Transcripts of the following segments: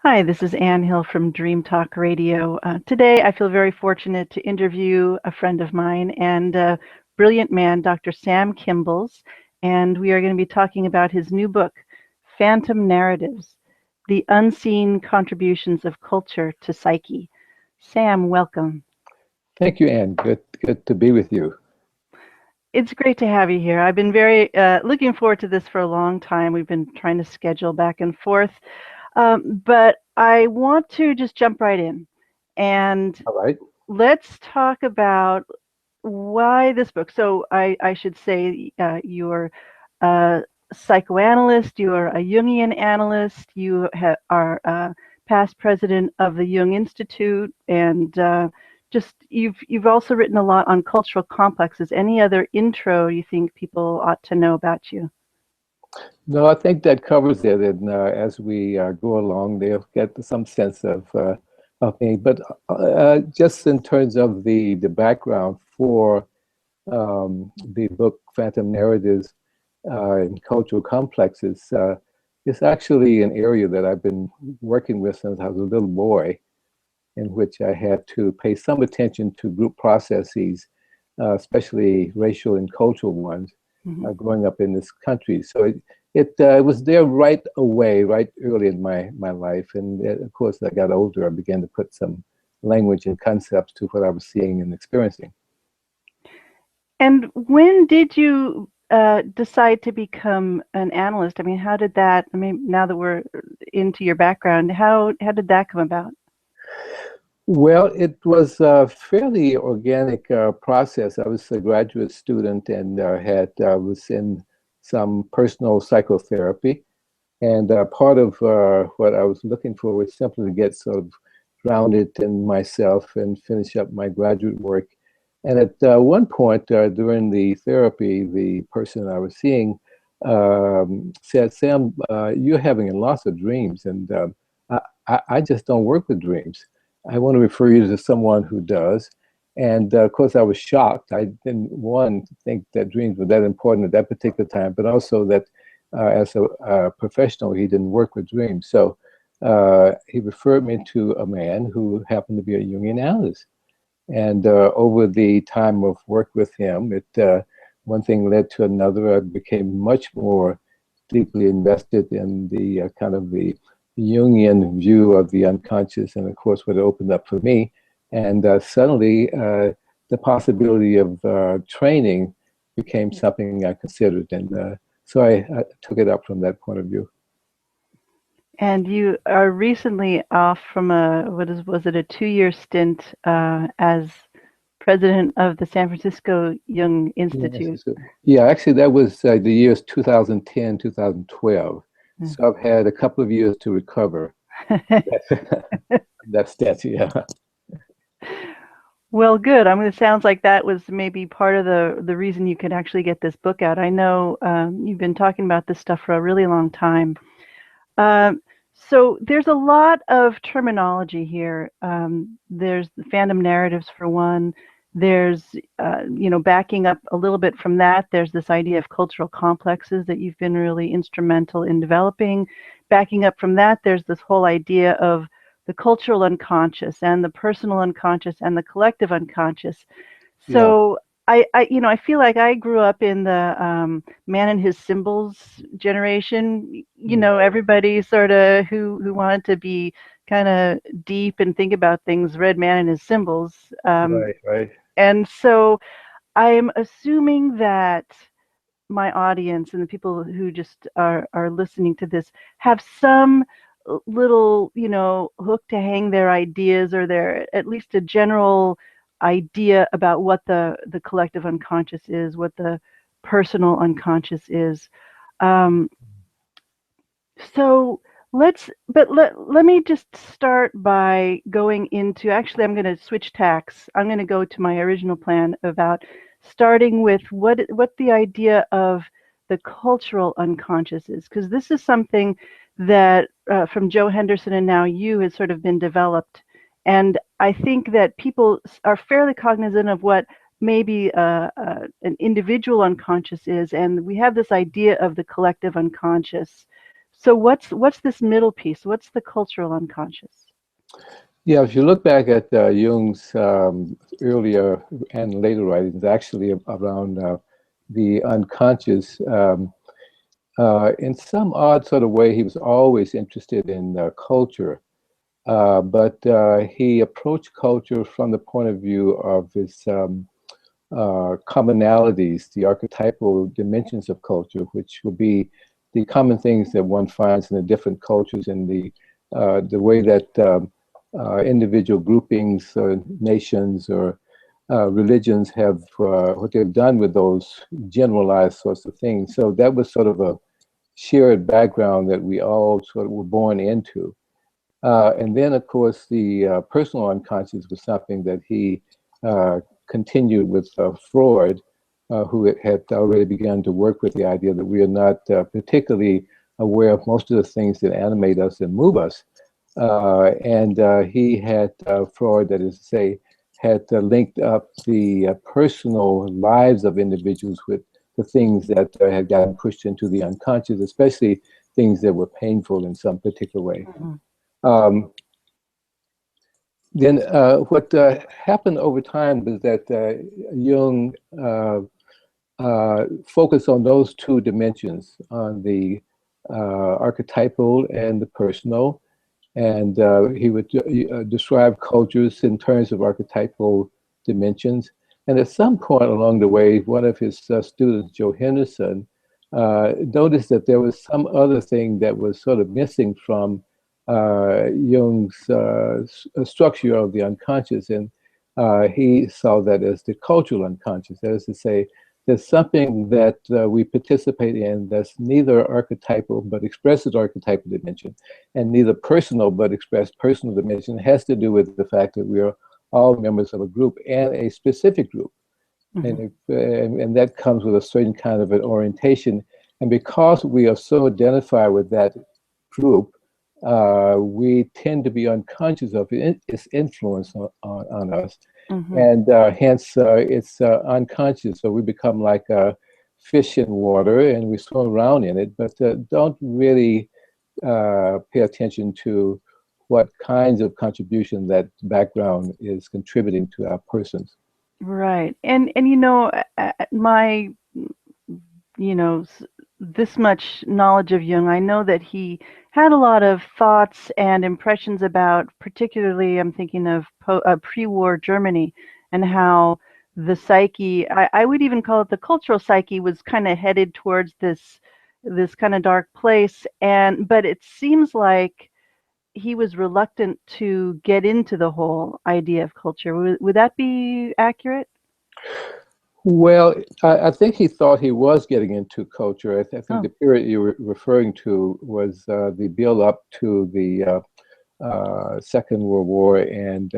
Hi, this is Ann Hill from Dream Talk Radio. Today, I feel very fortunate to interview a friend of mine and a brilliant man, Dr. Sam Kimbles, and we are going to be talking about his new book, Phantom Narratives: The Unseen Contributions of Culture to Psyche. Sam, welcome. Thank you, Ann. Good to be with you. It's great to have you here. I've been very looking forward to this for a long time. We've been trying to schedule back and forth. But I want to just jump right in and All right. let's talk about why this book. So I should say you're a psychoanalyst, you're a Jungian analyst, you are past president of the Jung Institute, and just you've also written a lot on cultural complexes. Any other intro you think people ought to know about you? No, I think that covers it. And as we go along, they'll get some sense of me. But just in terms of the background for the book Phantom Narratives and Cultural Complexes, it's actually an area that I've been working with since I was a little boy, in which I had to pay some attention to group processes, especially racial and cultural ones, Mm-hmm. growing up in this country. So it was there right away, right early in my life. And of course, as I got older, I began to put some language and concepts to what I was seeing and experiencing. And when did you decide to become an analyst? I mean, how did that, I mean, now that we're into your background, how did that come about? Well, it was a fairly organic process. I was a graduate student and was in some personal psychotherapy. And part of what I was looking for was simply to get sort of grounded in myself and finish up my graduate work. And at one point during the therapy, the person I was seeing said, "Sam, you're having lots of dreams, and I just don't work with dreams. I want to refer you to someone who does." And of course, I was shocked. I didn't, one, think that dreams were that important at that particular time, but also that as a professional, he didn't work with dreams. So he referred me to a man who happened to be a Jungian analyst. And over the time of work with him, one thing led to another. I became much more deeply invested in the kind of the Jungian view of the unconscious, and of course, what it opened up for me. And suddenly, the possibility of training became something I considered, and so I took it up from that point of view. And you are recently off from was it a 2-year stint as president of the San Francisco Jung Yes, Institute? yeah, actually, that was the years 2010, 2012. Mm. So I've had a couple of years to recover. That's that, yeah. Well, good. I mean, it sounds like that was maybe part of the reason you could actually get this book out. I know you've been talking about this stuff for a really long time. So there's a lot of terminology here. There's the fandom narratives for one. There's, backing up a little bit from that, there's this idea of cultural complexes that you've been really instrumental in developing. Backing up from that, there's this whole idea of the cultural unconscious and the personal unconscious and the collective unconscious. Yeah. So I feel like I grew up in the man and his symbols generation. Everybody sort of who wanted to be kind of deep and think about things read Man and His Symbols. Right, right. And so I'm assuming that my audience and the people who just are listening to this have some little, hook to hang their ideas, or their at least a general idea about what the collective unconscious is, what the personal unconscious is. Um, so let me just start by going into, actually, I'm going to switch tacks. I'm going to go to my original plan about starting with what the idea of the cultural unconscious is, because this is something that from Joe Henderson and now you has sort of been developed. And I think that people are fairly cognizant of what maybe an individual unconscious is, and we have this idea of the collective unconscious. So what's this middle piece? What's the cultural unconscious? Yeah, if you look back at Jung's earlier and later writings, actually around the unconscious, in some odd sort of way, he was always interested in culture, but he approached culture from the point of view of his commonalities, the archetypal dimensions of culture, which will be the common things that one finds in the different cultures and the way that individual groupings or nations or religions have what they've done with those generalized sorts of things. So that was sort of a shared background that we all sort of were born into. And then, of course, the personal unconscious was something that he continued with Freud, who had already begun to work with the idea that we are not particularly aware of most of the things that animate us and move us. And he had, Freud, that is to say, had linked up the personal lives of individuals with the things that had gotten pushed into the unconscious, especially things that were painful in some particular way. Mm-hmm. Um, then what happened over time was that Jung focused on those two dimensions, on the archetypal and the personal. And he would describe cultures in terms of archetypal dimensions. And at some point along the way, one of his students, Joe Henderson, noticed that there was some other thing that was sort of missing from Jung's structure of the unconscious. And he saw that as the cultural unconscious. That is to say, there's something that we participate in that's neither archetypal but expresses archetypal dimension, and neither personal but expressed personal dimension. It has to do with the fact that we are all members of a group and a specific group. Mm-hmm. And that comes with a certain kind of an orientation. And because we are so identified with that group, we tend to be unconscious of its influence on us. Mm-hmm. And hence it's unconscious. So we become like a fish in water and we swim around in it, but don't really pay attention to what kinds of contribution that background is contributing to our persons. Right. And my this much knowledge of Jung, I know that he had a lot of thoughts and impressions about, particularly, I'm thinking of pre-war Germany and how the psyche, I would even call it the cultural psyche, was kind of headed towards this kind of dark place. But it seems like he was reluctant to get into the whole idea of culture. Would that be accurate? Well, I think he thought he was getting into culture. I think Oh. the period you were referring to was the build up to the Second World War and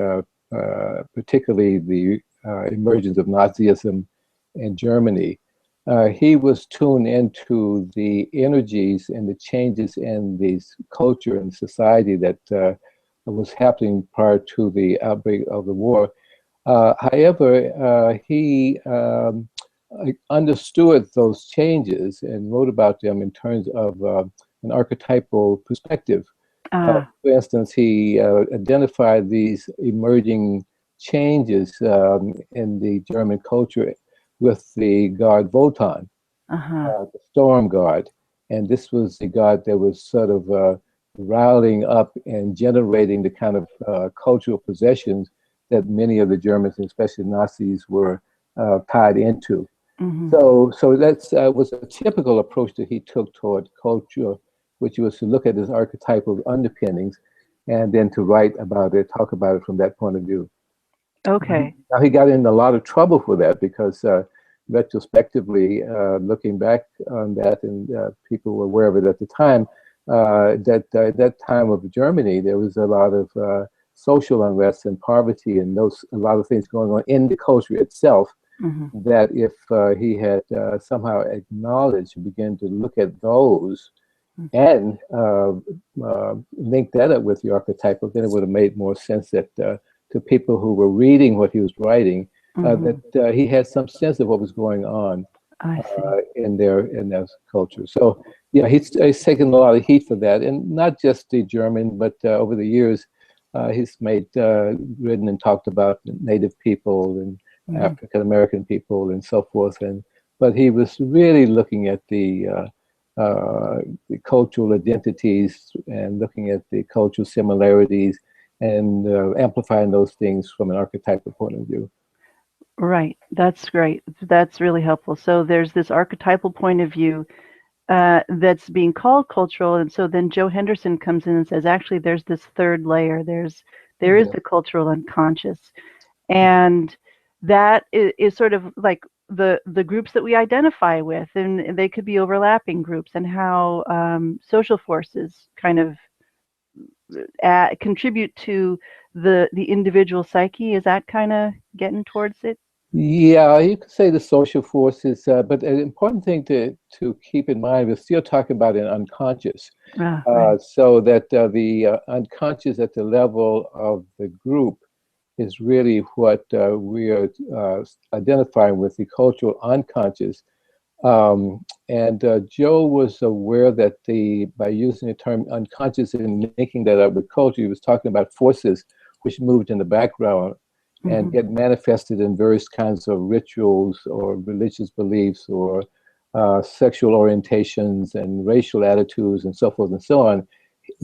particularly the emergence of Nazism in Germany. He was tuned into the energies and the changes in this culture and society that was happening prior to the outbreak of the war. However, he understood those changes and wrote about them in terms of an archetypal perspective. For instance, he identified these emerging changes in the German culture with the god Wotan, the storm god. And this was the god that was sort of rallying up and generating the kind of cultural possessions that many of the Germans, and especially Nazis, were tied into. Mm-hmm. So that was a typical approach that he took toward culture, which was to look at his archetypal underpinnings and then to write about it, talk about it from that point of view. Okay. Now he got in a lot of trouble for that because retrospectively, looking back on that, and people were aware of it at the time, that at that time of Germany, there was a lot of social unrest and poverty and a lot of things going on in the culture itself. Mm-hmm. That if he had somehow acknowledged and began to look at those and link that up with the archetypal, then it would have made more sense that to people who were reading what he was writing, that he had some sense of what was going on. I see. in their culture. So yeah, he's taken a lot of heat for that, and not just the German, but over the years, he's written and talked about Native people and Mhm. African American people and so forth. And but he was really looking at the cultural identities and looking at the cultural similarities and amplifying those things from an archetypal point of view. Right. That's great. That's really helpful. So there's this archetypal point of view that's being called cultural, and so then Joe Henderson comes in and says, actually, there's this third layer. There is Yeah. the cultural unconscious, and that is sort of like the groups that we identify with, and they could be overlapping groups, and how social forces kind of contribute to the individual psyche. Is that kind of getting towards it? Yeah, you could say the social forces, but an important thing to keep in mind, we're still talking about an unconscious, Ah, right. so that the unconscious at the level of the group is really what we are identifying with the cultural unconscious. And Joe was aware that by using the term unconscious and linking that up with culture, he was talking about forces which moved in the background and Hmm. get manifested in various kinds of rituals or religious beliefs or sexual orientations and racial attitudes and so forth and so on.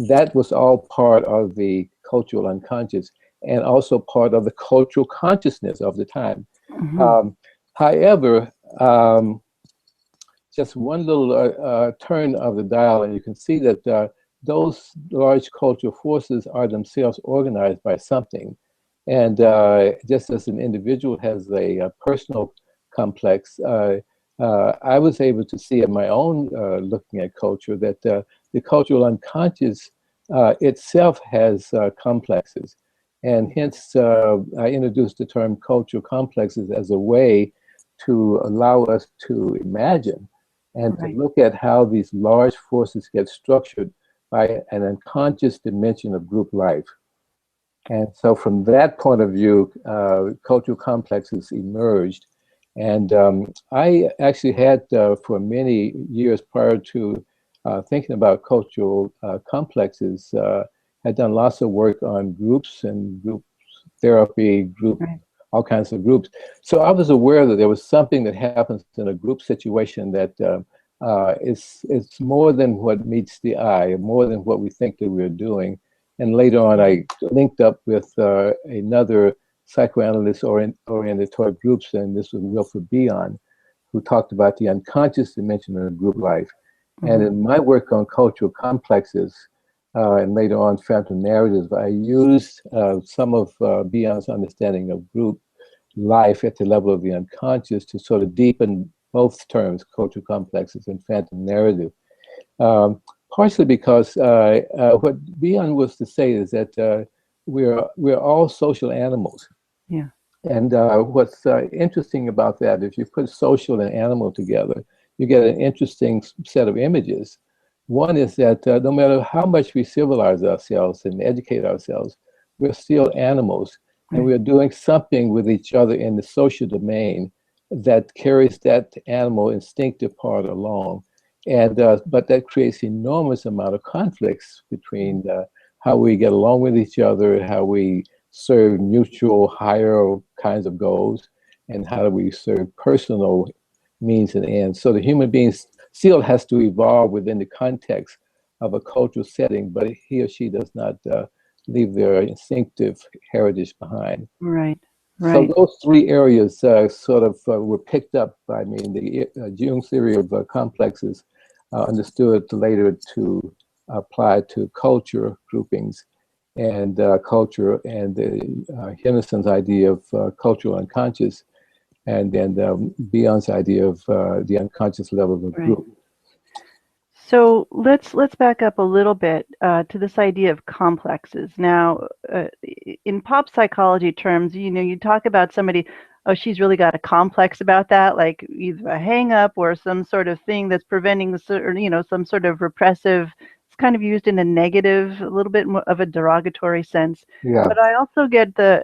That was all part of the cultural unconscious and also part of the cultural consciousness of the time. Hmm. Um, However, just one little turn of the dial, and you can see that those large cultural forces are themselves organized by something. And just as an individual has a personal complex, I was able to see in my own looking at culture that the cultural unconscious itself has complexes. And hence, I introduced the term cultural complexes as a way to allow us to imagine and to Right. look at how these large forces get structured by an unconscious dimension of group life. And so, from that point of view, cultural complexes emerged. And I actually had, for many years prior to thinking about cultural complexes, had done lots of work on groups and group therapy, Right. all kinds of groups. So I was aware that there was something that happens in a group situation that it's more than what meets the eye, more than what we think that we're doing. And later on, I linked up with another psychoanalyst oriented toward groups, and this was Wilfred Bion, who talked about the unconscious dimension of group life. And Hmm. in my work on cultural complexes, and later on phantom narratives, I used some of Bion's understanding of group life at the level of the unconscious to sort of deepen both terms, cultural complexes and phantom narrative. Partially because what Bion was to say is that we're all social animals. Yeah. And what's interesting about that, if you put social and animal together, you get an interesting set of images. One is that no matter how much we civilize ourselves and educate ourselves, we're still animals, and Right. we're doing something with each other in the social domain that carries that animal instinctive part along. And but that creates enormous amount of conflicts between how we get along with each other, how we serve mutual higher kinds of goals, and how do we serve personal means and ends. So the human being still has to evolve within the context of a cultural setting, but he or she does not leave their instinctive heritage behind. Right. So Right. those three areas sort of were picked up. I mean, the Jung's theory of complexes understood later to apply to culture groupings and culture, and Hennesson's idea of cultural unconscious, and then Bion's idea of the unconscious level of a Right. group. So let's back up a little bit to this idea of complexes. Now, in pop psychology terms, you talk about somebody, oh, she's really got a complex about that, like either a hang up or some sort of thing that's preventing some sort of repressive. It's kind of used in a negative, a little bit more of a derogatory sense. Yeah. But I also get the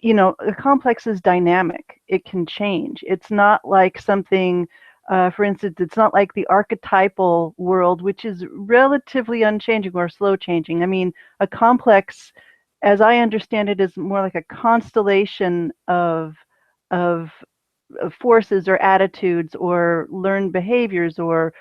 you know, a complex is dynamic. It can change. It's not like something, for instance, it's not like the archetypal world, which is relatively unchanging or slow changing. I mean, a complex, as I understand it, is more like a constellation of forces or attitudes or learned behaviors or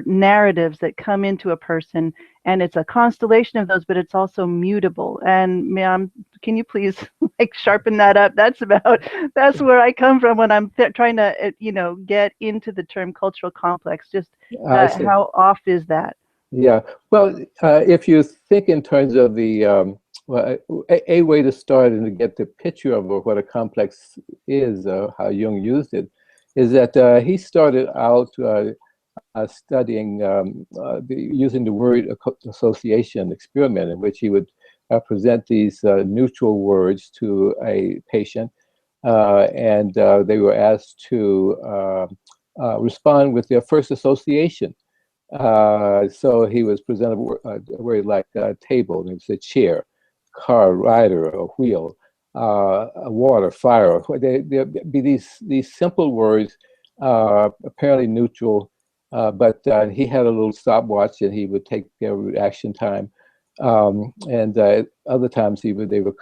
narratives that come into a person, and it's a constellation of those, but it's also mutable. And ma'am, can you please like sharpen that up? That's where I come from when I'm trying to you know, get into the term cultural complex. Just I see. how off is that? Yeah. Well, if you think in terms of the well, a way to start and to get the picture of what a complex is, how Jung used it, is that he started out studying using the word association experiment, in which he would present these neutral words to a patient, and they were asked to respond with their first association. So he was presented a word like table, and it was a chair, car, rider, a wheel, water, fire. There'd be these simple words, apparently neutral, but he had a little stopwatch, and he would take their reaction time. And other times they were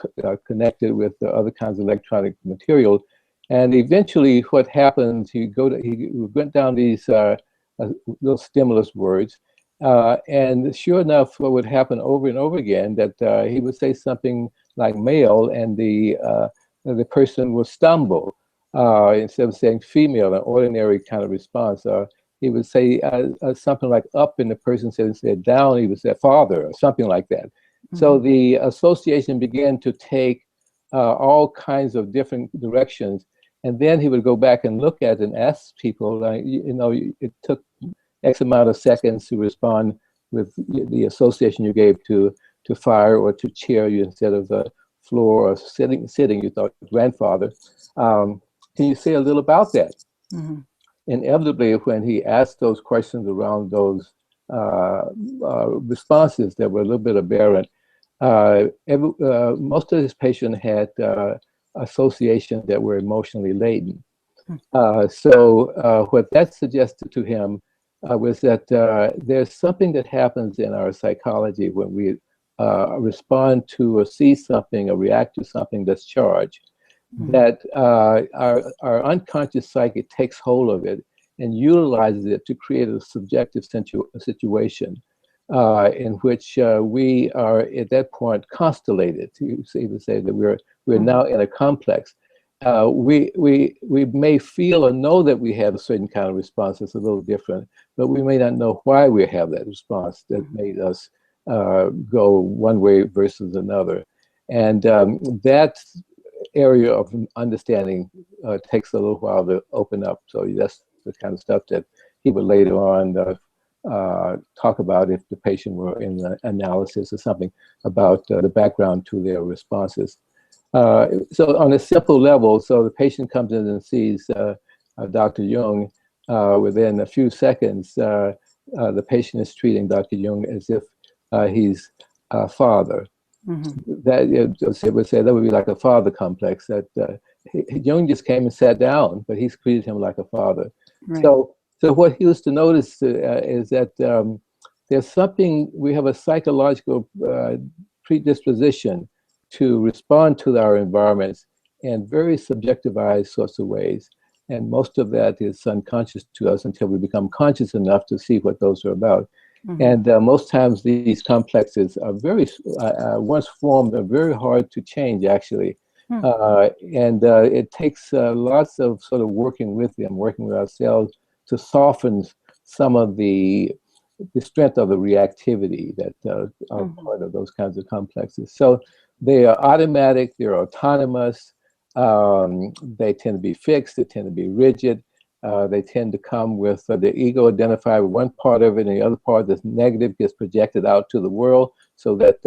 connected with other kinds of electronic material. And eventually, what happened? He went down these little stimulus words, and sure enough, what would happen over and over again, that he would say something like male, and the person would stumble instead of saying female, an ordinary kind of response. He would say something like up, and the person said down. He would say father, or something like that. Mm-hmm. So the association began to take all kinds of different directions. And then he would go back and look at it and ask people, like, you know, it took X amount of seconds to respond with the association you gave to fire or to chair. You instead of floor or sitting, you thought grandfather. Can you say a little about that? Mm-hmm. Inevitably, when he asked those questions around those responses that were a little bit aberrant, most of his patients had associations that were emotionally laden. So what that suggested to him was that there's something that happens in our psychology when we respond to or see something or react to something that's charged, that our unconscious psyche takes hold of it and utilizes it to create a subjective situation in which we are at that point constellated. You even say that we're now in a complex. We may feel or know that we have a certain kind of response that's a little different, but we may not know why we have that response that made us go one way versus another. And that area of understanding takes a little while to open up. So that's the kind of stuff that he would later on talk about if the patient were in the analysis or something about the background to their responses. So on a simple level, so the patient comes in and sees Dr. Jung. Within a few seconds, the patient is treating Dr. Jung as if he's a father. Mm-hmm. That it would say that would be like a father complex. That Jung just came and sat down, but he's treated him like a father. Right. So what he used to notice is that there's something, we have a psychological predisposition to respond to our environments in very subjectivized sorts of ways. And most of that is unconscious to us until we become conscious enough to see what those are about. Mm-hmm. And most times these complexes are very, once formed, are very hard to change, actually. Mm-hmm. And it takes lots of sort of working with them, working with ourselves to soften some of the strength of the reactivity that are mm-hmm. part of those kinds of complexes. So they are automatic, they're autonomous, they tend to be fixed, they tend to be rigid, they tend to come with the ego identified with one part of it, and the other part that's negative gets projected out to the world, so that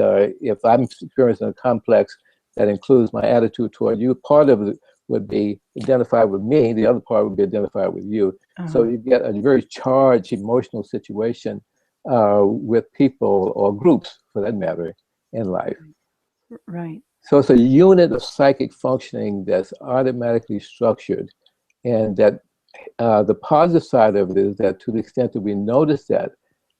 if I'm experiencing a complex that includes my attitude toward you, part of it would be identified with me, the other part would be identified with you. Uh-huh. So you get a very charged emotional situation with people or groups, for that matter, in life. Right. So it's a unit of psychic functioning that's automatically structured, and that the positive side of it is that to the extent that we notice that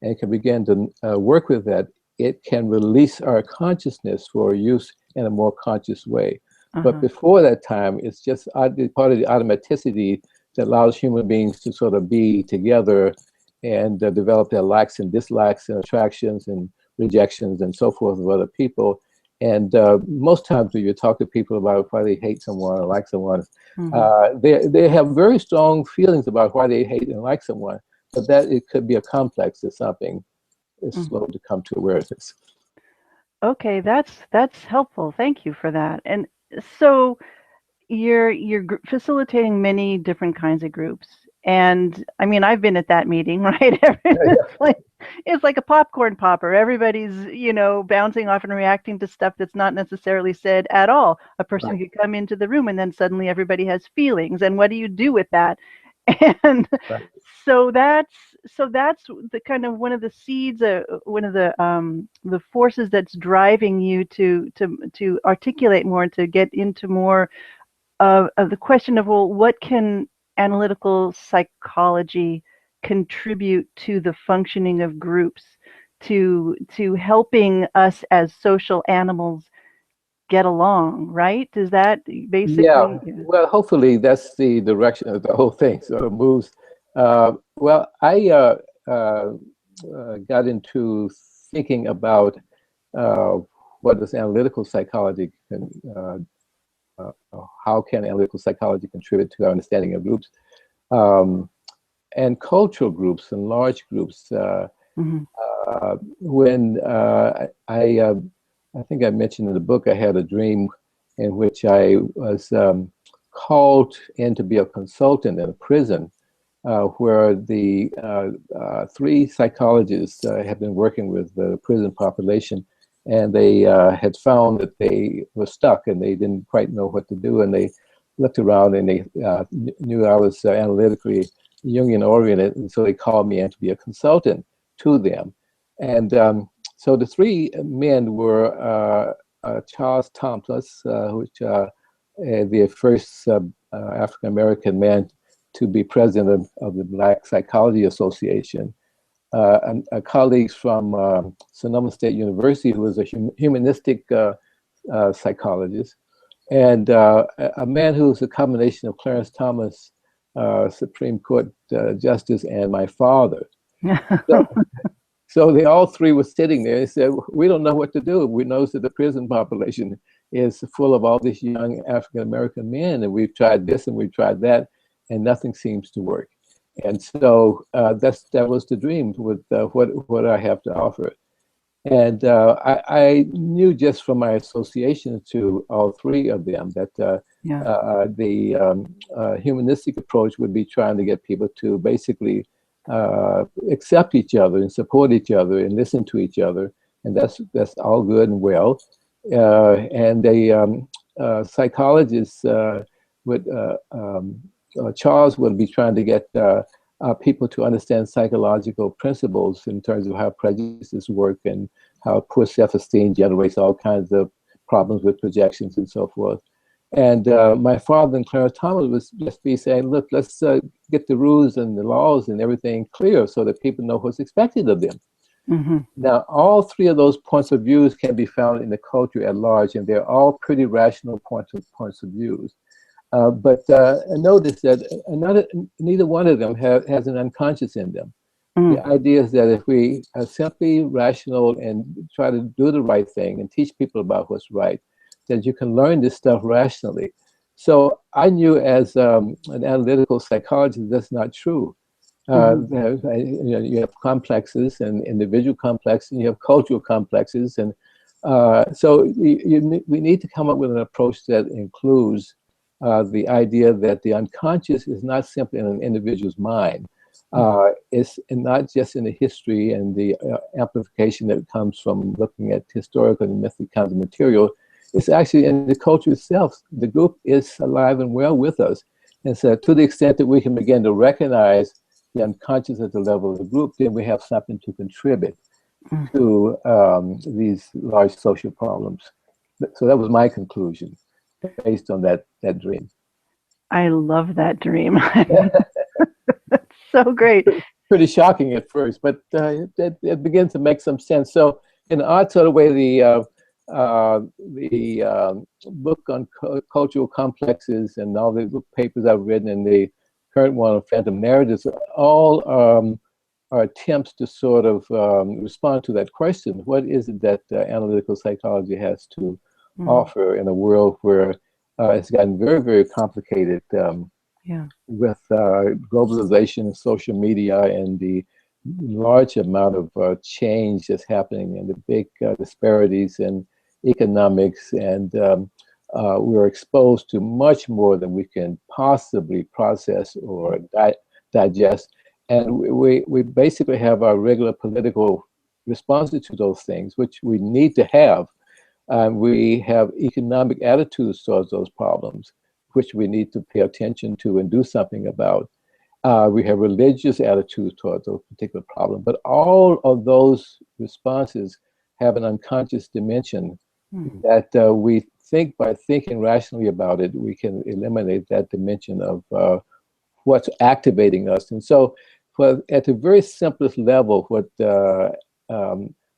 and can begin to work with that, it can release our consciousness for use in a more conscious way. But before that time, it's just part of the automaticity that allows human beings to sort of be together and develop their likes and dislikes and attractions and rejections and so forth of other people. And most times when you talk to people about why they hate someone or like someone, they have very strong feelings about why they hate and like someone, but that it could be a complex or something is slow to come to awareness. Okay, that's helpful. Thank you for that. And so you're facilitating many different kinds of groups. And I mean, I've been at that meeting, right? It's like a popcorn popper. Everybody's, bouncing off and reacting to stuff that's not necessarily said at all. A person could come into the room and then suddenly everybody has feelings. And what do you do with that? And so that's the kind of one of the seeds, one of the forces that's driving you to articulate more and to get into more of the question of, well, what can analytical psychology contribute to the functioning of groups, to helping us as social animals get along, right? Is that basically? Yeah, well, hopefully that's the direction of the whole thing sort of moves. Well, I got into thinking about what does analytical psychology how can analytical psychology contribute to our understanding of groups, and cultural groups and large groups. When I think I mentioned in the book, I had a dream in which I was called in to be a consultant in a prison where the three psychologists have been working with the prison population, and they had found that they were stuck and they didn't quite know what to do, and they looked around and they knew I was analytically Jungian oriented, and so they called me in to be a consultant to them. And so the three men were Charles Thompson, which the first African-American man to be president of the Black Psychology Association, and colleagues from Sonoma State University, who was a humanistic psychologist, and a man who was a combination of Clarence Thomas, Supreme Court Justice, and my father. So they all three were sitting there and said, we don't know what to do. We know that the prison population is full of all these young African-American men, and we've tried this and we've tried that, and nothing seems to work. And so that was the dream with what I have to offer. And I knew just from my association to all three of them that the humanistic approach would be trying to get people to basically accept each other and support each other and listen to each other, and that's all good and well. And the psychologists Charles would be trying to get people to understand psychological principles in terms of how prejudices work and how poor self-esteem generates all kinds of problems with projections and so forth. And my father and Clarence Thomas was just be saying, look, let's get the rules and the laws and everything clear so that people know what's expected of them. Now, all three of those points of views can be found in the culture at large, and they're all pretty rational points of views. But notice that neither one of them has an unconscious in them. The idea is that if we are simply rational and try to do the right thing and teach people about what's right, that you can learn this stuff rationally. So I knew as an analytical psychologist, that's not true. You have complexes and individual complexes, and you have cultural complexes. And so we need to come up with an approach that includes the idea that the unconscious is not simply in an individual's mind. It's not just in the history and the amplification that comes from looking at historical and mythic kinds of material. It's actually in the culture itself. The group is alive and well with us. And so to the extent that we can begin to recognize the unconscious at the level of the group, then we have something to contribute to these large social problems. So that was my conclusion based on that dream. I love that dream. It's so great. Pretty shocking at first, but it begins to make some sense. So, in an odd sort of way, the book on cultural complexes and all the papers I've written, and the current one on phantom narratives, all are attempts to sort of respond to that question: what is it that analytical psychology has to offer in a world where it's gotten very, very complicated? Yeah. With globalization and social media and the large amount of change that's happening and the big disparities in economics, and we're exposed to much more than we can possibly process or digest. And we basically have our regular political responses to those things, which we need to have. We have economic attitudes towards those problems, which we need to pay attention to and do something about. We have religious attitudes towards those particular problems, but all of those responses have an unconscious dimension that we think by thinking rationally about it, we can eliminate that dimension of what's activating us. And so at the very simplest level, what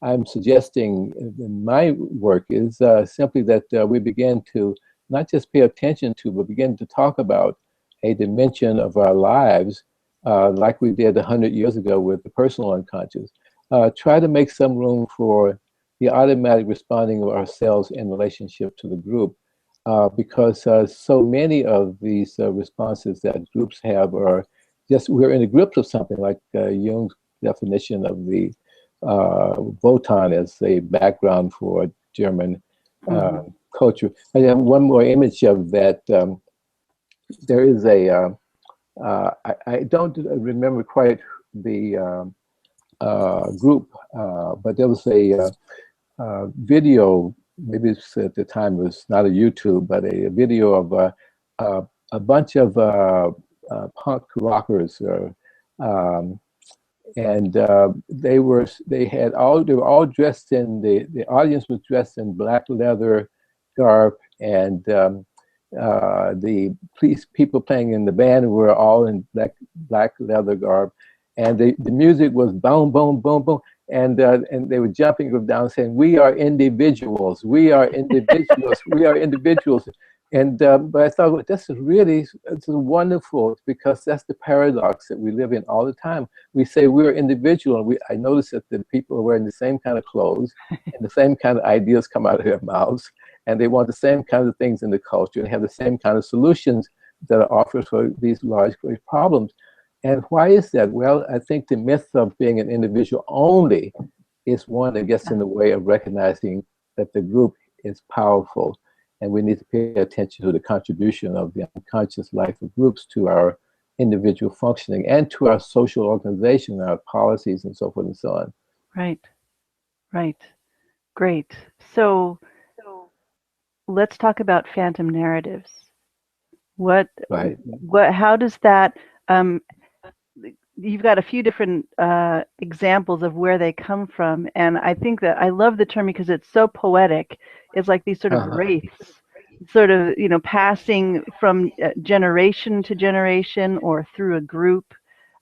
I'm suggesting in my work is simply that we begin to not just pay attention to, but begin to talk about a dimension of our lives, like we did 100 years ago with the personal unconscious. Try to make some room for the automatic responding of ourselves in relationship to the group, because so many of these responses that groups have are just, we're in a group of something, like Jung's definition of the Wotan as a background for German culture. I have one more image of that. There is a, I don't remember quite the group, but there was a video, maybe it's at the time it was not a YouTube, but a video of a bunch of punk rockers, and they were all dressed in, the audience was dressed in black leather garb, and the people playing in the band were all in black leather garb, and the music was boom, boom, boom, boom, and they were jumping up down saying, "We are individuals, we are individuals, we are individuals." And but I thought, well, this is wonderful, because that's the paradox that we live in all the time. We say we're individual, and I notice that the people are wearing the same kind of clothes, and the same kind of ideas come out of their mouths, and they want the same kinds of things in the culture, and have the same kind of solutions that are offered for these large, great problems. And why is that? Well, I think the myth of being an individual only is one that gets in the way of recognizing that the group is powerful, and we need to pay attention to the contribution of the unconscious life of groups to our individual functioning and to our social organization, our policies, and so forth and so on. Right, right. Great. So let's talk about phantom narratives. How does that, you've got a few different examples of where they come from, and I think that I love the term because it's so poetic. It's like these sort of wraiths, sort of, passing from generation to generation or through a group,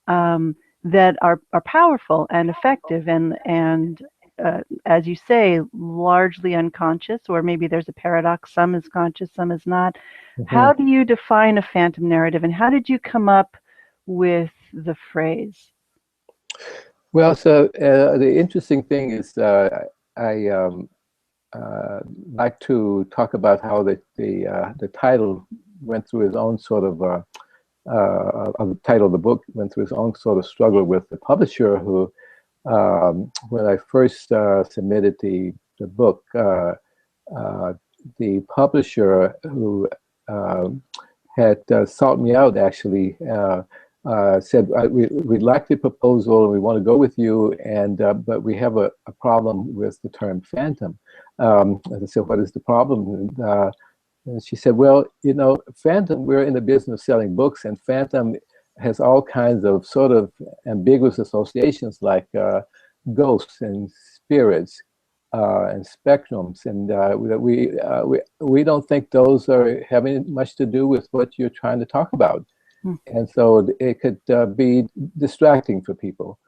that are powerful and effective, and as you say, largely unconscious, or maybe there's a paradox. Some is conscious, some is not. How do you define a phantom narrative, and how did you come up with the phrase? Well, so the interesting thing is, I like to talk about how the title went through his own sort of the title of the book went through his own sort of struggle with the publisher, who, when I first submitted the book, the publisher, who had sought me out, actually said, we'd like the proposal and we want to go with you, and but we have a problem with the term phantom. And I said, what is the problem? And she said, well, phantom, we're in the business of selling books, and phantom has all kinds of sort of ambiguous associations, like ghosts and spirits, and spectrums, and we don't think those are having much to do with what you're trying to talk about, Mm. and so it could be distracting for people.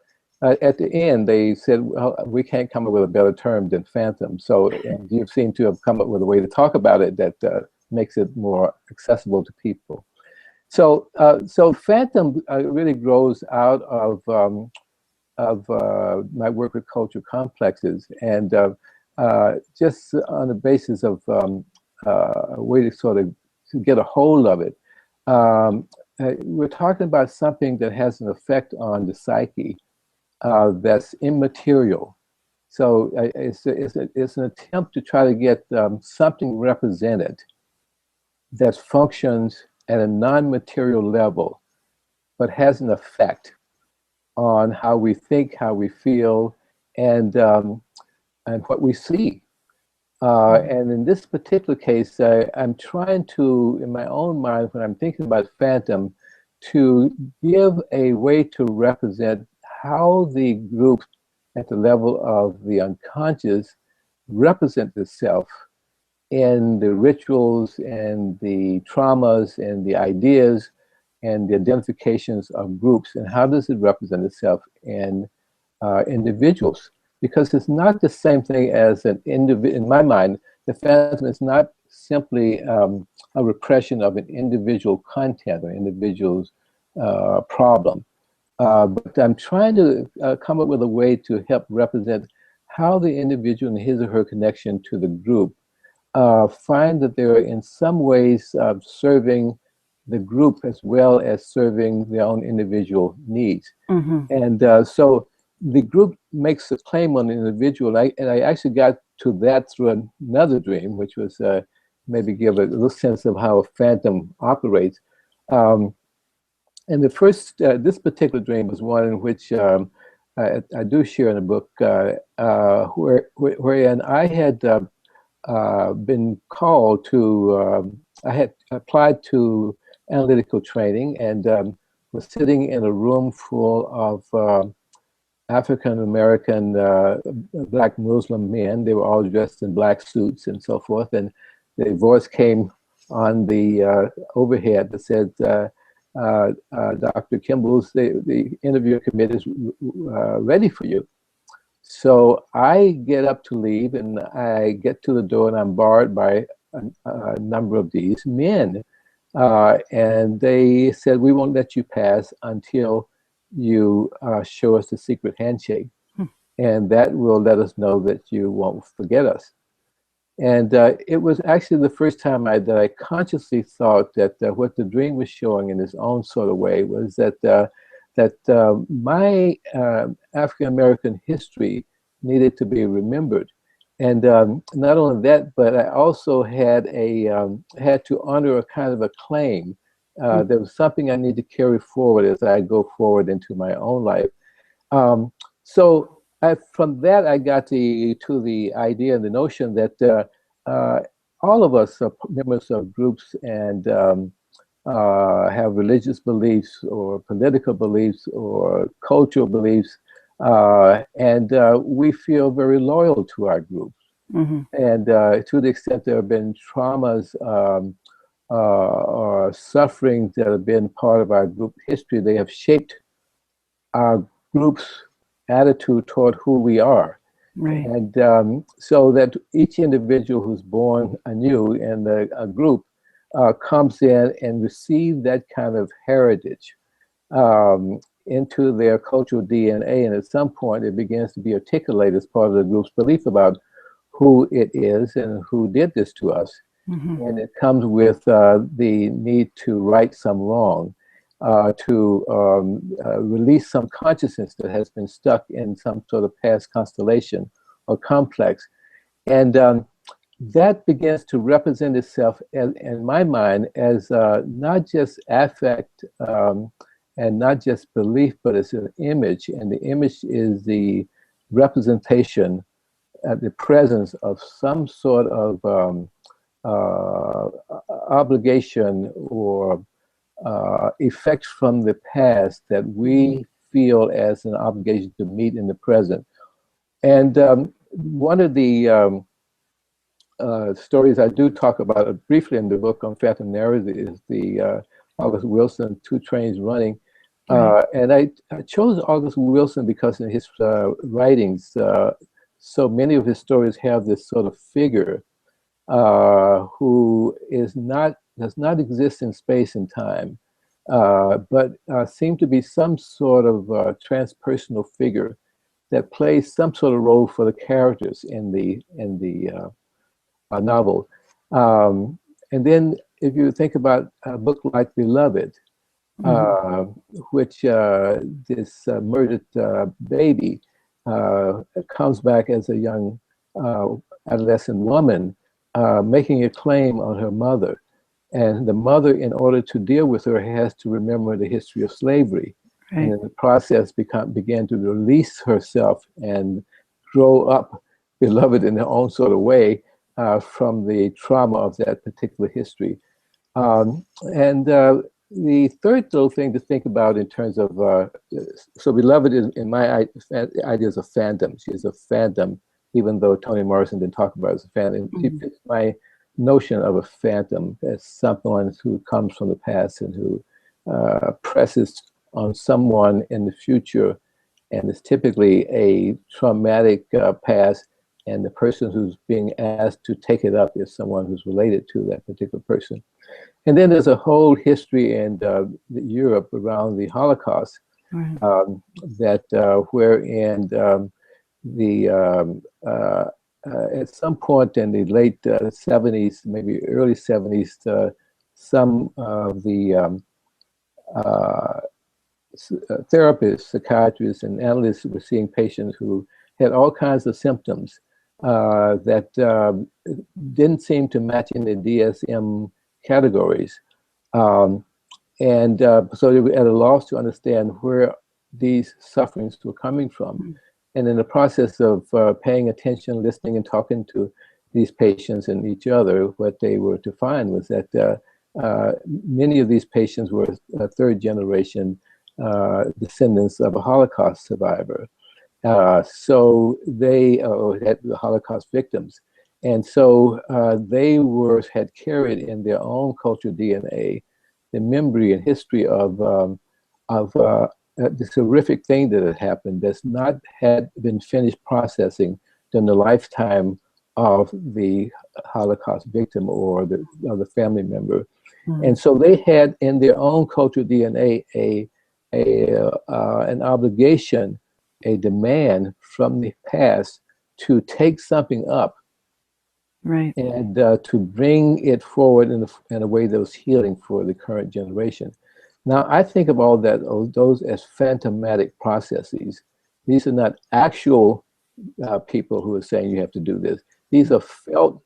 At the end, they said, "Well, we can't come up with a better term than phantom." So, and you seem to have come up with a way to talk about it that makes it more accessible to people. So phantom really grows out of my work with cultural complexes, and just on the basis of a way to sort of to get a hold of it. We're talking about something that has an effect on the psyche that's immaterial. So it's an attempt to try to get something represented that functions at a non-material level, but has an effect on how we think, how we feel, and what we see. And in this particular case, I'm trying to, in my own mind, when I'm thinking about phantom, to give a way to represent how the group at the level of the unconscious represents itself in the rituals and the traumas and the ideas and the identifications of groups, and how does it represent itself in individuals? Because it's not the same thing as an individual. In my mind, the phantom is not simply a repression of an individual content or individual's problem. But I'm trying to come up with a way to help represent how the individual and his or her connection to the group find that they're in some ways serving the group as well as serving their own individual needs. Mm-hmm. And so the group makes a claim on the individual, and I actually got to that through another dream, which was maybe give a little sense of how a phantom operates. And the first, this particular dream was one in which I do share in the book, wherein I had been called to, I had applied to analytical training, and was sitting in a room full of African American black Muslim men. They were all dressed in black suits and so forth. And the voice came on the overhead that said, Dr. Kimbles, the interview committee is ready for you. So I get up to leave, and I get to the door, and I'm barred by a number of these men. And they said, we won't let you pass until you show us the secret handshake. And that will let us know that you won't forget us. And it was actually the first time that I consciously thought that what the dream was showing in its own sort of way was that my African-American history needed to be remembered. And not only that, but I also had had to honor a kind of a claim. There was something I need to carry forward as I go forward into my own life. So from that, I got to the idea and the notion that all of us are members of groups and have religious beliefs or political beliefs or cultural beliefs, and we feel very loyal to our groups. Mm-hmm. And to the extent there have been traumas or sufferings that have been part of our group history, they have shaped our group's attitude toward who we are. Right. And so that each individual who's born anew in a group comes in and receives that kind of heritage into their cultural DNA, and at some point it begins to be articulated as part of the group's belief about who it is and who did this to us. Mm-hmm. And it comes with the need to right some wrong, to release some consciousness that has been stuck in some sort of past constellation or complex. And that begins to represent itself, in my mind, as not just affect and not just belief, but it's an image. And the image is the representation, the presence of some sort of obligation or effect from the past that we feel as an obligation to meet in the present. And one of the stories I do talk about briefly in the book on Phantom Narrative is the August Wilson, Two Trains Running. Right. And I chose August Wilson because in his writings, so many of his stories have this sort of figure who does not exist in space and time, but seem to be some sort of transpersonal figure that plays some sort of role for the characters in the novel. Um, and then if you think about a book like Beloved, uh, which this murdered baby comes back as a young adolescent woman, making a claim on her mother. And the mother, in order to deal with her, has to remember the history of slavery. And Right. in the process, began to release herself and grow up beloved in her own sort of way from the trauma of that particular history. And the third little thing to think about in terms of, so Beloved is, in my ideas of fandom. She's a fandom, even though Toni Morrison didn't talk about it as a fandom. She fits my notion of a phantom as someone who comes from the past and who presses on someone in the future, and is typically a traumatic past, and the person who's being asked to take it up is someone who's related to that particular person. And then there's a whole history in Europe around the Holocaust, Right. that wherein the at some point in the late 70s, maybe early 70s, some of the therapists, psychiatrists, and analysts were seeing patients who had all kinds of symptoms that didn't seem to match in the DSM categories. So they were at a loss to understand where these sufferings were coming from. And in the process of paying attention, listening, and talking to these patients and each other, what they were to find was that many of these patients were third generation descendants of a Holocaust survivor. So they had the Holocaust victims. And so they had carried in their own cultural DNA the memory and history of this horrific thing that had happened that's not had been finished processing during the lifetime of the Holocaust victim or the family member. And so they had in their own cultural DNA an obligation, a demand from the past to take something up, Right. and to bring it forward in a way that was healing for the current generation. Now, I think of all those as phantomatic processes. These are not actual people who are saying you have to do this. These are felt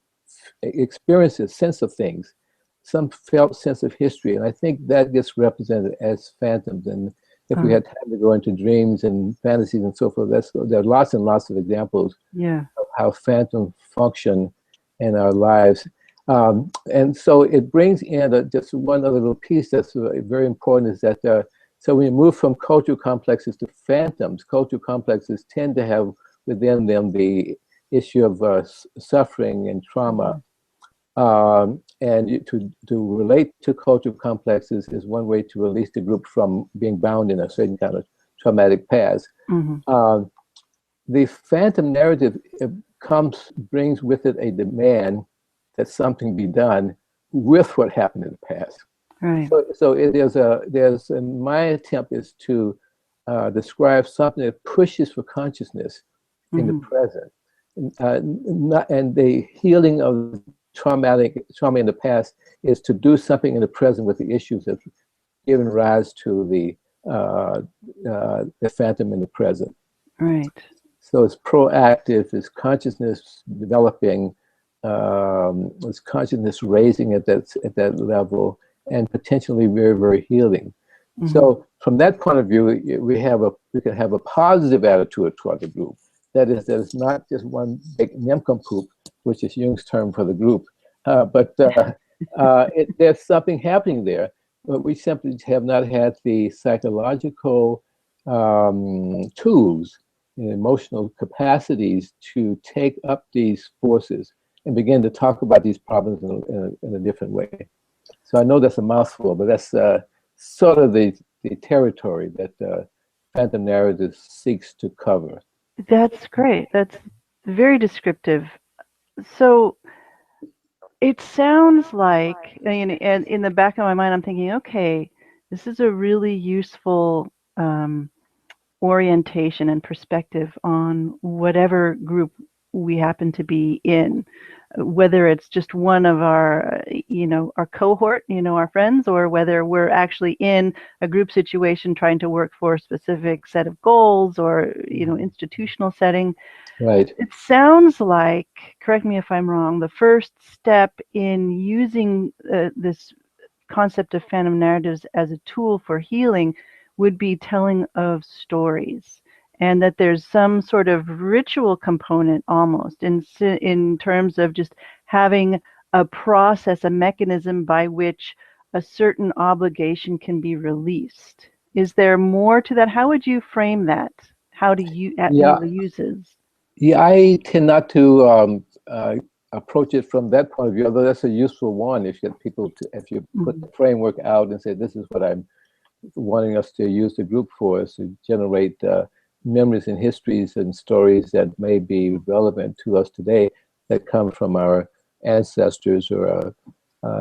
experiences, sense of things, some felt sense of history. And I think that gets represented as phantoms. And if we had time to go into dreams and fantasies and so forth, there are lots and lots of examples of how phantoms function in our lives. And so it brings in just one other little piece that's very important, is that so when you move from cultural complexes to phantoms, cultural complexes tend to have within them the issue of suffering and trauma. And to relate to cultural complexes is one way to release the group from being bound in a certain kind of traumatic past. The phantom narrative brings with it a demand that something be done with what happened in the past. Right. There's my attempt is to describe something that pushes for consciousness in the present, and the healing of trauma in the past is to do something in the present with the issues that have given rise to the phantom in the present. Right. So it's proactive, it's consciousness developing, it's consciousness raising at that level, and potentially very, very healing. So from that point of view, we can have a positive attitude toward the group. That is, that it's not just one big nincompoop, which is Jung's term for the group, but there's something happening there. But we simply have not had the psychological tools and emotional capacities to take up these forces and begin to talk about these problems in a different way. So I know that's a mouthful, but that's sort of the territory that Phantom Narrative seeks to cover. That's great. That's very descriptive. So it sounds like, and in the back of my mind, I'm thinking, okay, this is a really useful orientation and perspective on whatever group we happen to be in, whether it's just one of our, our cohort, our friends, or whether we're actually in a group situation trying to work for a specific set of goals or, institutional setting. Right. It sounds like, correct me if I'm wrong, the first step in using this concept of phantom narratives as a tool for healing would be telling of stories, and that there's some sort of ritual component almost in terms of just having a process, a mechanism by which a certain obligation can be released. Is there more to that? How would you frame that? How do you Yeah, your uses? yeah. I tend not to approach it from that point of view, although that's a useful one. If you get people to, if you put the framework out and say, this is what I'm wanting us to use the group for, is to generate memories and histories and stories that may be relevant to us today, that come from our ancestors or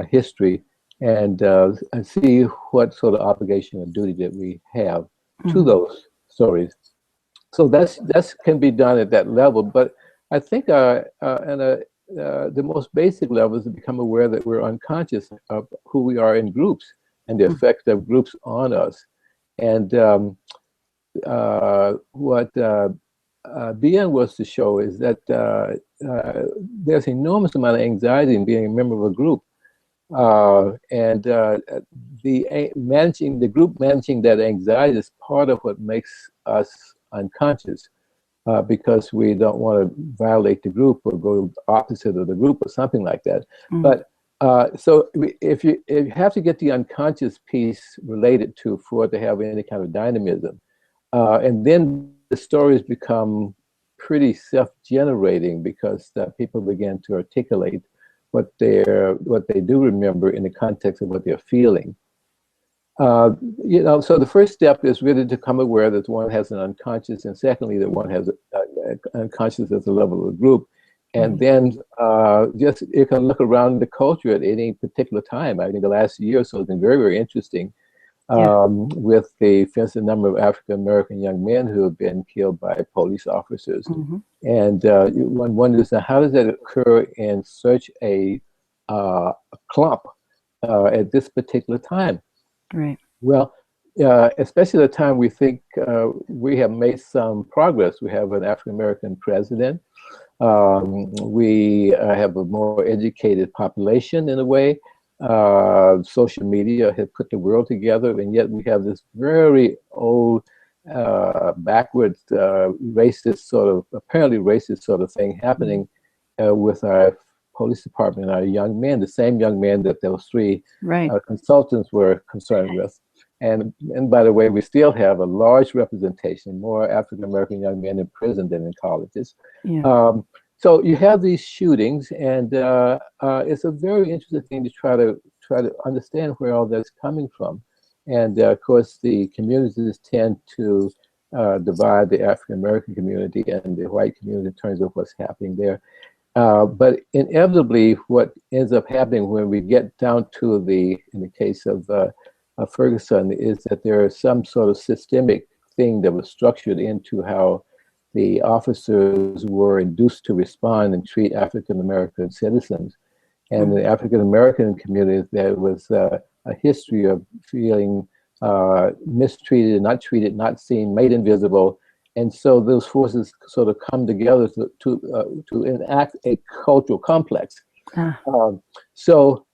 history, and see what sort of obligation or duty that we have to those stories. So that's can be done at that level, but I think the most basic level is to become aware that we're unconscious of who we are in groups and the effect of groups on us. And what BN was to show is that there's enormous amount of anxiety in being a member of a group, and managing the group, managing that anxiety is part of what makes us unconscious, because we don't want to violate the group or go opposite of the group or something like that. But so if you have to get the unconscious piece related to for it to have any kind of dynamism, and then the stories become pretty self-generating, because people begin to articulate what they do remember in the context of what they're feeling. So the first step is really to become aware that one has an unconscious, and secondly, that one has unconscious at the level of the group. And then just you can look around the culture at any particular time. I think the last year or so has been very, very interesting, with the, for instance, number of African-American young men who have been killed by police officers. And one wonders, how does that occur in such a clump at this particular time? Right. Well, especially at the time we think we have made some progress. We have an African-American president. We have a more educated population in a way. Social media has put the world together, and yet we have this very old, backwards, racist sort of, apparently racist sort of thing happening with our police department and our young men, the same young men that those three consultants were concerned with. And by the way, we still have a large representation, more African-American young men in prison than in colleges. So you have these shootings, and it's a very interesting thing to try to understand where all that's coming from. And of course, the communities tend to divide the African-American community and the white community in terms of what's happening there. But inevitably, what ends up happening when we get down to in the case of Ferguson, is that there is some sort of systemic thing that was structured into how the officers were induced to respond and treat African-American citizens. And the African-American community, there was a history of feeling mistreated, not treated, not seen, made invisible. And so those forces sort of come together to enact a cultural complex. So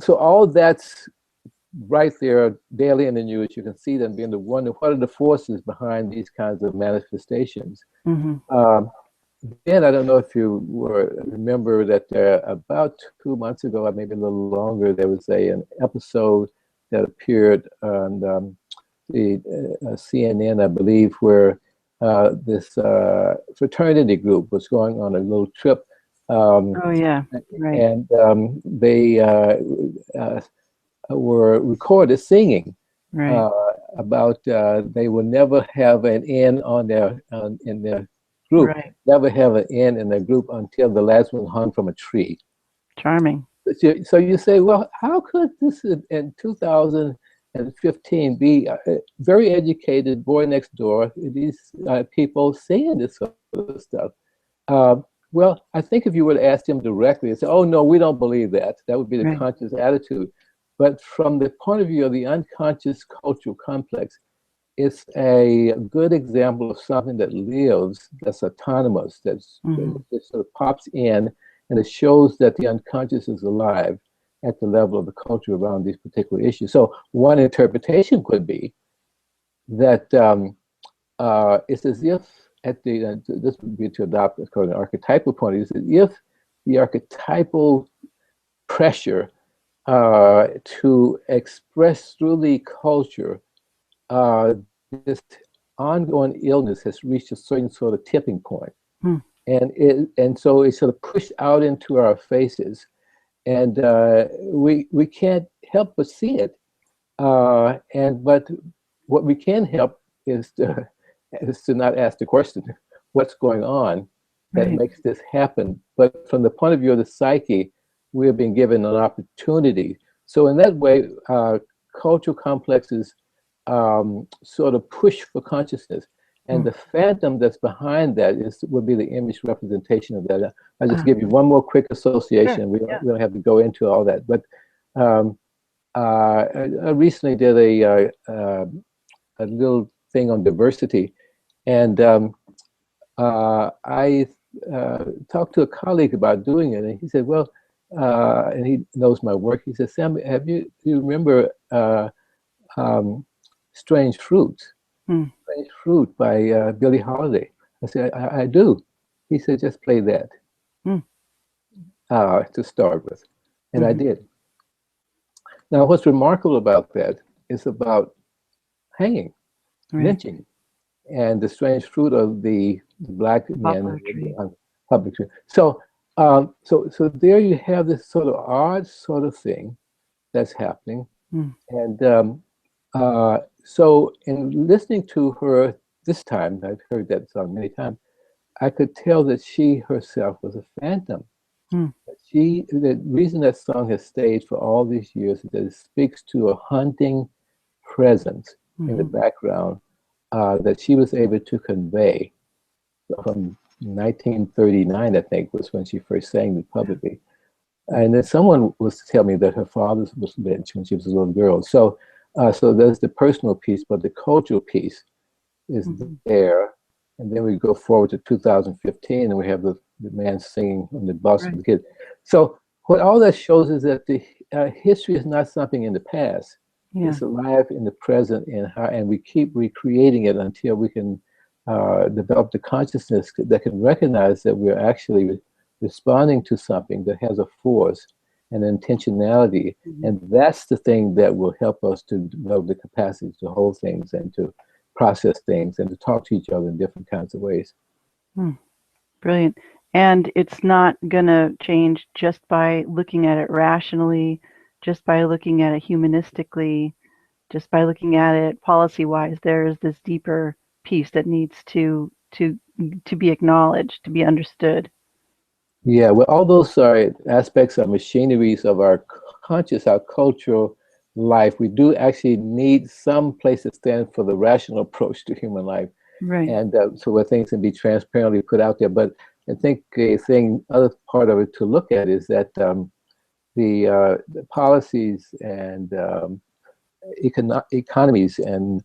all that's right there daily in the news. You can see them being to wonder, what are the forces behind these kinds of manifestations? Then I don't know if you remember that about 2 months ago, or maybe a little longer, there was an episode that appeared on the CNN, I believe, where this fraternity group was going on a little trip, Oh yeah, right, and they were recorded singing right, uh, about they will never have an N on their in their group, right. never have an N in their group until the last one hung from a tree. Charming. So you say, well, how could this in 2015 be a very educated boy next door, these people saying this sort of stuff? Well, I think if you were to ask them directly and say, oh, no, we don't believe that, that would be the Right. conscious attitude. But from the point of view of the unconscious cultural complex, it's a good example of something that lives, that's autonomous, Hmm. that sort of pops in, and it shows that the unconscious is alive at the level of the culture around these particular issues. So one interpretation could be that it's as if at the this would be to adopt an archetypal point. It's as if the archetypal pressure to express through the culture this ongoing illness has reached a certain sort of tipping point, Hmm. and so it's sort of pushed out into our faces, and we can't help but see it. But what we can help is to not ask the question, what's going on that Right. makes this happen? But from the point of view of the psyche, we have been given an opportunity. So in that way, cultural complexes sort of push for consciousness. And Hmm. the phantom that's behind that would be the image representation of that. I'll just Ah, give you one more quick sure. association. Yeah. We don't have to go into all that. But um, I recently did a little thing on diversity, and I talked to a colleague about doing it, and he said, "Well," and he knows my work. He said, "Sam, do you remember um, Strange Fruit? Hmm. Strange Fruit by Billie Holiday?" I said, I do." He said, "Just play that Hmm. to start with," and I Hmm. did. Now, what's remarkable about that is about hanging, Right. lynching, and the strange fruit of the black men Poplar tree. on public street. So there you have this sort of odd sort of thing that's happening, Hmm. and so in listening to her this time, I've heard that song many times. I could tell that she herself was a phantom. Hmm. The reason that song has stayed for all these years is that it speaks to a haunting presence in the Hmm. background that she was able to convey from 1939, I think, was when she first sang it publicly. And then someone was to tell me that her father was lynched when she was a little girl. So there's the personal piece, but the cultural piece is Hmm. there. And then we go forward to 2015, and we have the man singing on the bus with Right. the kid. So what all that shows is that the history is not something in the past. Yeah. It's alive in the present, and we keep recreating it until we can develop the consciousness that can recognize that we're actually responding to something that has a force and intentionality. Hmm. And that's the thing that will help us to develop the capacity to hold things and to process things and to talk to each other in different kinds of ways. Hmm. Brilliant. And it's not going to change just by looking at it rationally, just by looking at it humanistically, just by looking at it policy-wise. There is this deeper piece that needs to be acknowledged, to be understood. Yeah, well, all those are aspects of machineries of our conscious, our cultural life. We do actually need some place to stand for the rational approach to human life, Right. and so where things can be transparently put out there. But I think other part of it to look at is that the policies and economies and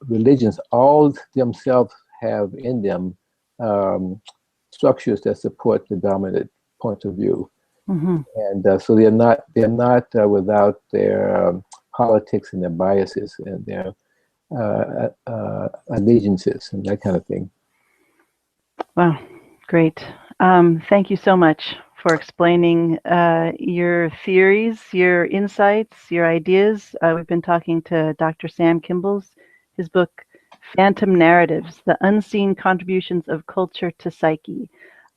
religions all themselves have in them um, structures that support the dominant point of view, Hmm. and so they're not without their politics and their biases and their allegiances and that kind of thing. Wow. Great. Thank you so much for explaining your theories, your insights, your ideas. We've been talking to Dr. Sam Kimbles. His book, Phantom Narratives, The Unseen Contributions of Culture to Psyche.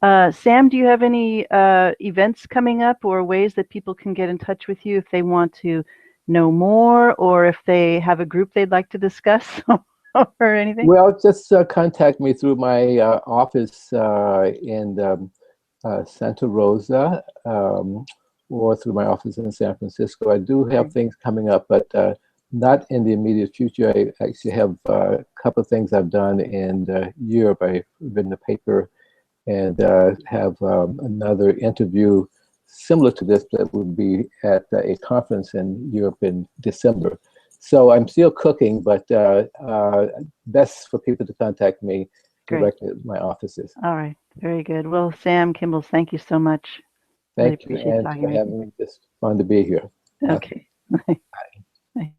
Sam, do you have any events coming up or ways that people can get in touch with you if they want to know more, or if they have a group they'd like to discuss or anything? Well, just contact me through my office in Santa Rosa, or through my office in San Francisco. I do have things coming up, but not in the immediate future. I actually have a couple of things I've done in Europe. I've written a paper and have another interview similar to this that would be at a conference in Europe in December. So I'm still cooking, but best for people to contact me directly at my offices. All right. Very good. Well, Sam Kimbles, thank you so much. Really Thank you, appreciate and talking for with you. having me. Just fun to be here. Okay. Bye.